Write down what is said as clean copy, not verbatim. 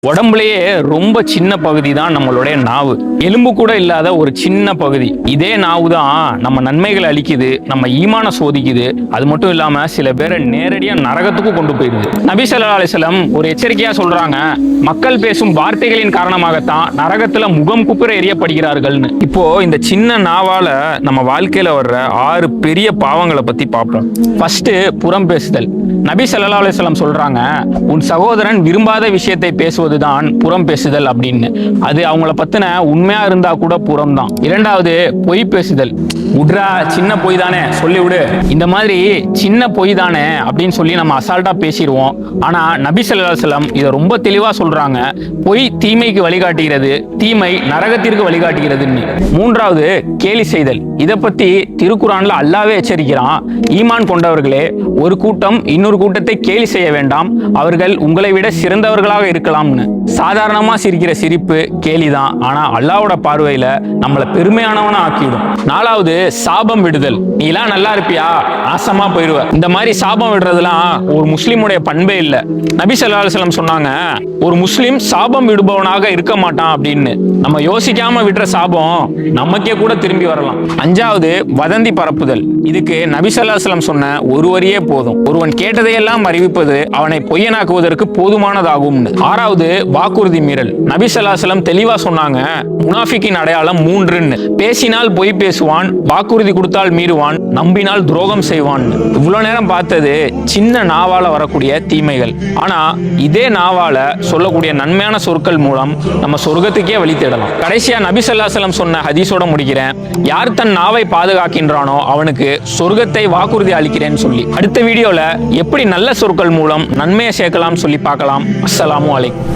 உடம்புலயே ரொம்ப சின்ன பகுதி தான் நம்மளுடைய நாவு. எலும்பு கூட இல்லாத ஒரு சின்ன பகுதி. இதே நாவு தான் நம்ம நன்மைகளை அளிக்குது, நம்ம ஈமான சோதிக்குது. அது மட்டும் இல்லாம சில பேரை நேரடியா நரகத்துக்கு கொண்டு போயிடுது. நபி ஸல்லல்லாஹு அலைஹி வஸல்லம் ஒரு எச்சரிக்கையா சொல்றாங்க, மக்கள் பேசும் வார்த்தைகளின் காரணமாகத்தான் நரகத்துல முகம் குப்புற எரியப்படுகிறார்கள்னு. இப்போ இந்த சின்ன நாவால நம்ம வாழ்க்கையில வர்ற 6 பெரிய பாவங்களை பத்தி பார்ப்போம். ஃபர்ஸ்ட், புறம் பேசுதல். நபி ஸல்லல்லாஹு அலைஹி வஸல்லம் சொல்றாங்க, உன் சகோதரன் விரும்பாத விஷயத்தை பேசுவதுதான் புறம் பேசுதல் அப்படின்னு. அது அவங்கள பத்தின உண்மையா இருந்தா கூட புறம் தான். இரண்டாவது, பொய் பேசுதல். உட்ரா, சின்ன பொய் தானே, சொல்லி விடு, இந்த மாதிரி சின்ன பொய் தானே அப்படின்னு சொல்லி நம்ம அசால்ட்டா பேசிடுவோம். ஆனா நபி ஸல்லல்லாஹு அலைஹி வஸல்லம் இதை ரொம்ப தெளிவா சொல்றாங்க, பொய் தீமைக்கு வழிகாட்டுகிறது, தீமை நரகத்திற்கு வழிகாட்டுகிறதுன்னு. மூன்றாவது, கேலி செய்தல். இதை பத்தி திருக்குரான்ல அல்லாஹ்வே எச்சரிக்கிறான், ஈமான் கொண்டவர்களே, ஒரு கூட்டம் இன்னொரு கூட்டத்தை கேலி செய்ய வேண்டாம், அவர்கள் உங்களை விட சிறந்தவர்களாக இருக்கலாம்னு. சாதாரணமா சிரிக்கிற சிரிப்பு கேலிதான், ஆனா அல்லாஹ்வோட பார்வையில நம்மளை பெருமையானவனா ஆக்கிடும். நாலாவது, சாபம் விடுதல். நீ எல்லாம் நல்லா இருப்பியா, நாசமா போயிடுவ. இந்த மாதிரி சாபம் விடுறதுலாம் ஒரு முஸ்லிமுடைய பண்பே இல்லை. நபி ஸல்லல்லாஹு அலைஹி வஸல்லம் சொன்னாங்க, ஒரு முஸ்லிம் சாபம் விடுபவனாக இருக்க மாட்டான் அப்படின்னு. நம்ம யோசிக்காம விடுற சாபம் நமக்கே கூட திரும்பி வரலாம். அஞ்சாவது, வதந்தி பரப்புதல். இதுக்கு நபி ஸல்லல்லாஹு அலைஹி வஸல்லம் சொன்ன ஒரு வரியே போதும், ஒருவன் கேட்டதையெல்லாம் அறிவிப்பது அவனை பொய்யனாக்குவதற்கு போதுமானதாகும். ஆறாவது, வாக்குறுதி மீறல். நபி ஸல்லல்லாஹு அலைஹி வஸல்லம் தெளிவா சொன்னாங்க, முனாஃபிக்கின் அடையாளம் 3. பேசினால் பொய் பேசுவான், வாக்குறுதி கொடுத்தால் மீறுவான், நம்பினால் துரோகம் செய்வான். இவ்வளவு நேரம் பார்த்தது சின்ன நாவால வரக்கூடிய தீமைகள். ஆனா இதே நாவால சொல்லக்கூடிய நன்மையான சொற்கள் மூலம் நம்ம சொர்க்கத்துக்கே வழி தேடலாம். கடைசியா நபி ஸல்லல்லாஹு அலைஹி வஸல்லம் சொன்ன ஹதீஸோட முடிக்கிறேன், யார் தன் நாவை பாதுகாக்கின்றானோ அவனுக்கு சொர்க்கத்தை வாக்குறுதி அளிக்கிறேன்னு சொல்லி. அடுத்த வீடியோல எப்படி நல்ல சொற்கள் மூலம் நன்மையை சேர்க்கலாம் சொல்லி பார்க்கலாம். அஸ்ஸலாமு அலைக்கும்.